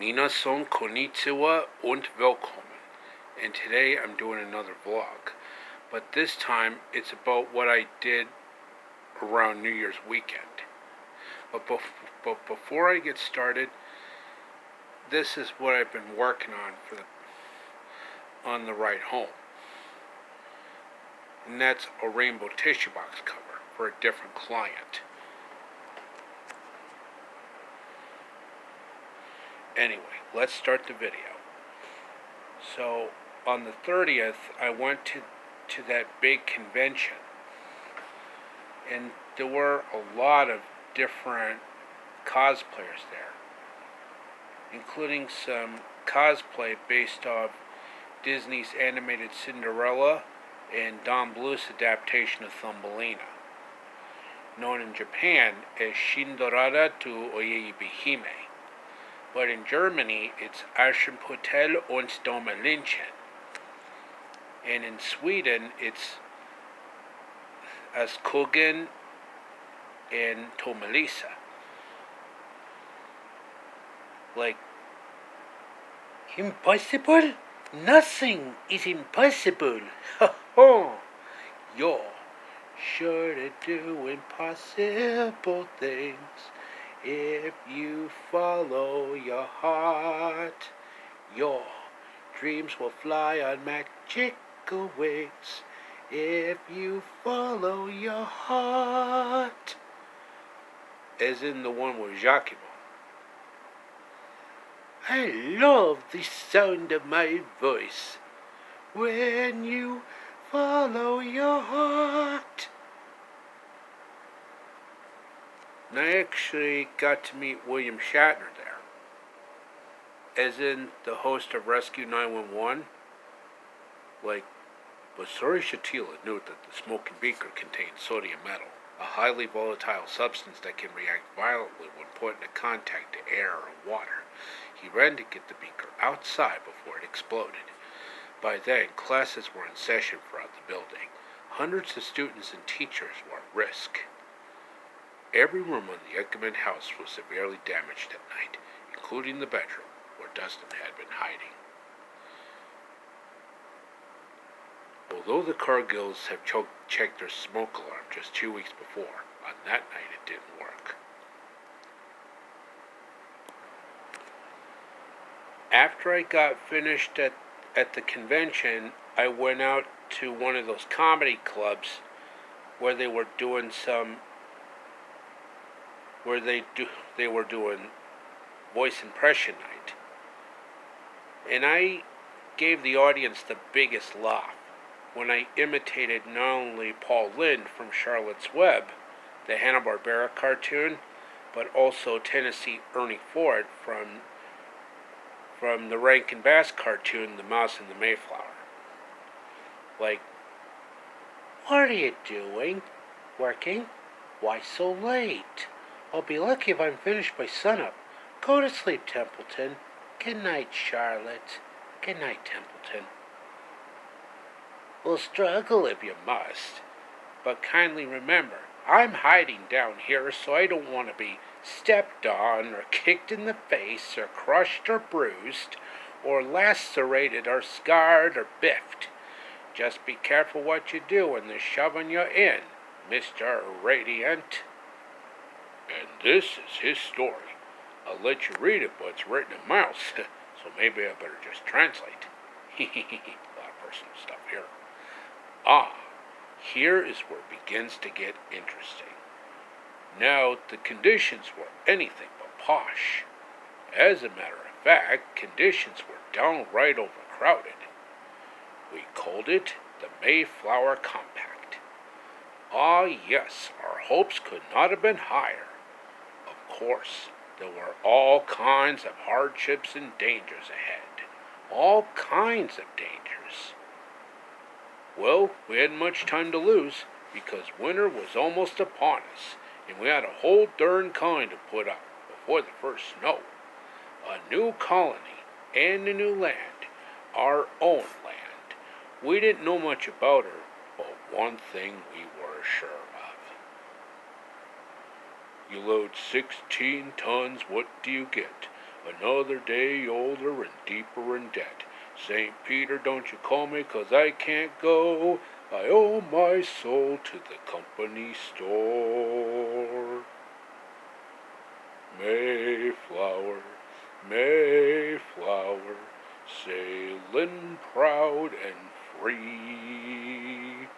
Minasan konnichiwa und willkommen. And today I'm doing another vlog. But this time it's about what I did around New Year's weekend. But before I get started, this is what I've been working on on the ride home. And that's a rainbow tissue box cover for a different client. Anyway, let's start the video. So, on the 30th, I went to that big convention. And there were a lot of different cosplayers there, including some cosplay based off Disney's animated Cinderella and Don Bluth's adaptation of Thumbelina, known in Japan as Shindorada to Oyeyibihime. But in Germany, it's Aschenputtel und Däumelinchen. And in Sweden, it's Askungen and Tomelisa. Like, impossible? Nothing is impossible. Ha ha! You're sure to do impossible things if you follow your heart. Your dreams will fly on magical wings if you follow your heart. As in the one with Jacqueline. I love the sound of my voice when you follow your heart. And I actually got to meet William Shatner there, as in the host of Rescue 911. Like, Basuri Shatila knew that the smoking beaker contained sodium metal, a highly volatile substance that can react violently when put into contact to air or water. He ran to get the beaker outside before it exploded. By then, classes were in session throughout the building. Hundreds of students and teachers were at risk. Every room in the Eckermann house was severely damaged at night, including the bedroom where Dustin had been hiding. Although the Cargills have checked their smoke alarm just 2 weeks before, on that night it didn't work. After I got finished at the convention, I went out to one of those comedy clubs where they were doing they were doing voice impression night. And I gave the audience the biggest laugh when I imitated not only Paul Lynde from Charlotte's Web, the Hanna-Barbera cartoon, but also Tennessee Ernie Ford from the Rankin Bass cartoon, The Mouse and the Mayflower. Like, what are you doing? Working? Why so late? I'll be lucky if I'm finished by sunup. Go to sleep, Templeton. Good night, Charlotte. Good night, Templeton. We'll struggle if you must. But kindly remember, I'm hiding down here, so I don't want to be stepped on or kicked in the face or crushed or bruised or lacerated or scarred or biffed. Just be careful what you do when they're shoving you in, Mr. Radiant. And this is his story. I'll let you read it, but it's written in mouse, so maybe I better just translate. A lot of personal stuff here. Here is where it begins to get interesting. Now, the conditions were anything but posh. As a matter of fact, conditions were downright overcrowded. We called it the Mayflower Compact. Yes, our hopes could not have been higher. Of course, there were all kinds of hardships and dangers ahead. All kinds of dangers. Well, we hadn't much time to lose, because winter was almost upon us, and we had a whole darn kind to put up before the first snow. A new colony and a new land, our own land. We didn't know much about her, but one thing we were sure of. You load 16 tons, what do you get? Another day older and deeper in debt. St. Peter, don't you call me 'cause I can't go. I owe my soul to the company store. Mayflower, Mayflower, sailing proud and free.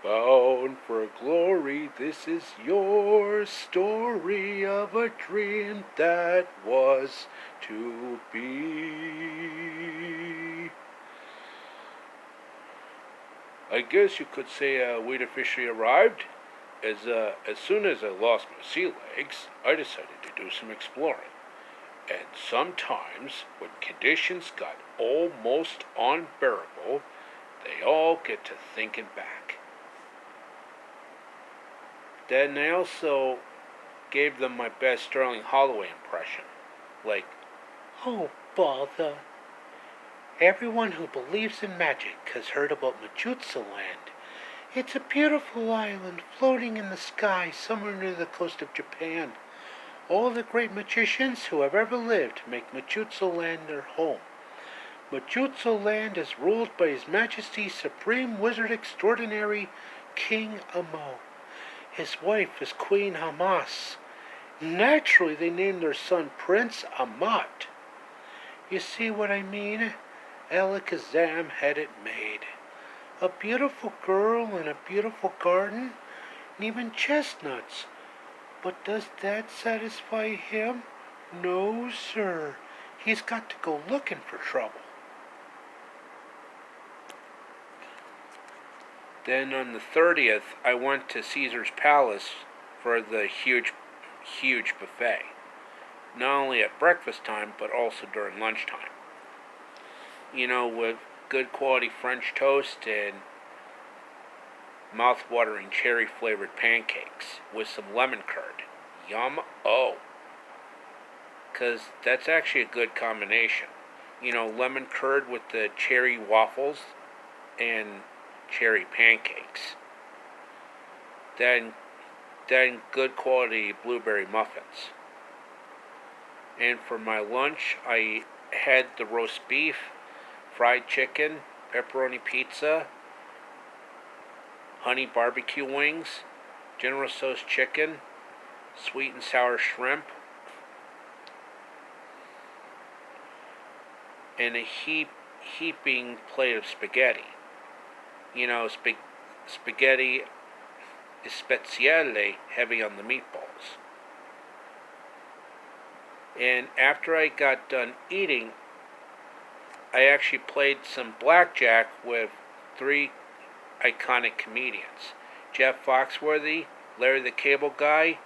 Bound for glory, this is your story of a dream that was to be. I guess you could say we'd officially arrived. As soon as I lost my sea legs, I decided to do some exploring. And sometimes, when conditions got almost unbearable, they all get to thinking back. Then I also gave them my best Sterling Holloway impression. Like, Oh, bother. Everyone who believes in magic has heard about Majutsu Land. It's a beautiful island floating in the sky somewhere near the coast of Japan. All the great magicians who have ever lived make Majutsu Land their home. Majutsu Land is ruled by His Majesty Supreme Wizard Extraordinary King Amo. His wife is Queen Hamas. Naturally, they named their son Prince Amat. You see what I mean? Alakazam had it made. A beautiful girl in a beautiful garden, and even chestnuts. But does that satisfy him? No, sir. He's got to go looking for trouble. then on the 30th, I went to Caesar's Palace for the huge buffet. Not only at breakfast time, but also during lunchtime. With good quality French toast and mouth-watering cherry-flavored pancakes with some lemon curd. Yum! Oh! Because that's actually a good combination. Lemon curd with the cherry waffles and cherry pancakes. Then good quality blueberry muffins. And for my lunch, I had the roast beef, fried chicken, pepperoni pizza, honey barbecue wings, General Tso's chicken, sweet and sour shrimp, and a heaping plate of spaghetti. Spaghetti speziale, heavy on the meatballs. And after I got done eating, I actually played some blackjack with three iconic comedians: Jeff Foxworthy, Larry the Cable Guy,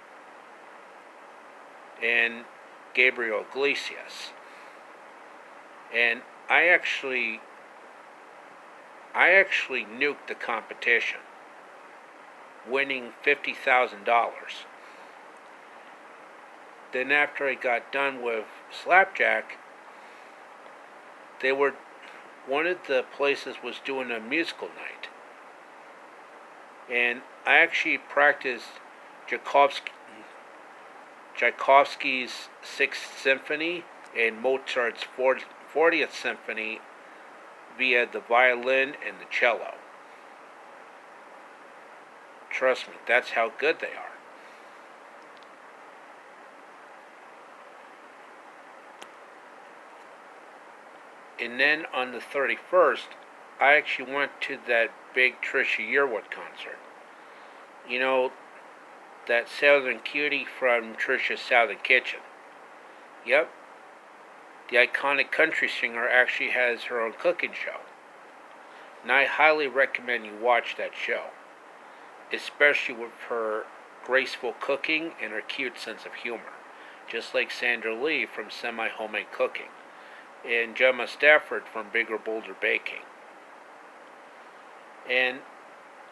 and Gabriel Iglesias. And I actually nuked the competition, winning $50,000. Then after I got done with Slapjack, one of the places was doing a musical night. And I actually practiced Tchaikovsky's Sixth Symphony and Mozart's 40th Symphony via the violin and the cello. Trust me, that's how good they are. And then on the 31st, I actually went to that big Trisha Yearwood concert. That Southern cutie from Trisha's Southern Kitchen. Yep, the iconic country singer actually has her own cooking show. And I highly recommend you watch that show, especially with her graceful cooking and her cute sense of humor, just like Sandra Lee from Semi Homemade Cooking and Gemma Stafford from Bigger Bolder Baking. And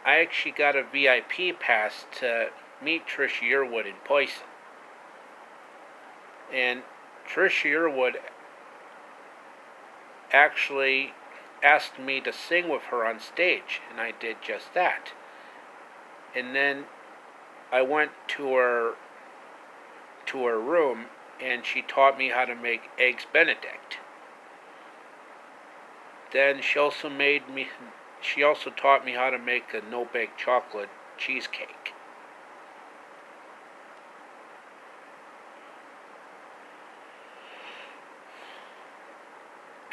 I actually got a VIP pass to meet Trisha Yearwood in person. And Trisha Yearwood actually asked me to sing with her on stage, and I did just that. And then I went to her room, and she taught me how to make eggs Benedict. Then she also taught me how to make a no-bake chocolate cheesecake.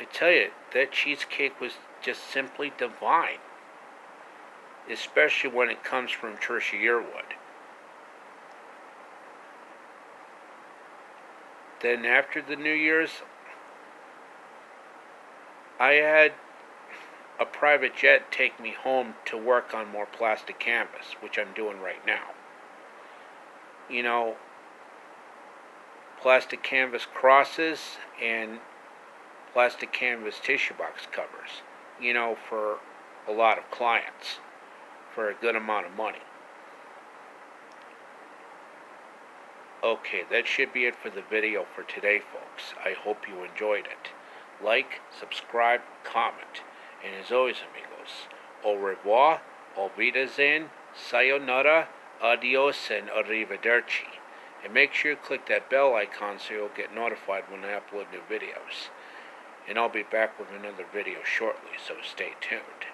I tell you, that cheesecake was just simply divine, especially when it comes from Trisha Yearwood. Then after the New Year's, I had a private jet take me home to work on more plastic canvas, which I'm doing right now. You know, plastic canvas crosses and plastic canvas tissue box covers, for a lot of clients for a good amount of money. Okay, that should be it for the video for today, folks. I hope you enjoyed it. Like, subscribe, comment, and as always, amigos, au revoir, au wiedersehen, sayonara, adios, and arrivederci. And make sure you click that bell icon so you'll get notified when I upload new videos. And I'll be back with another video shortly, so stay tuned.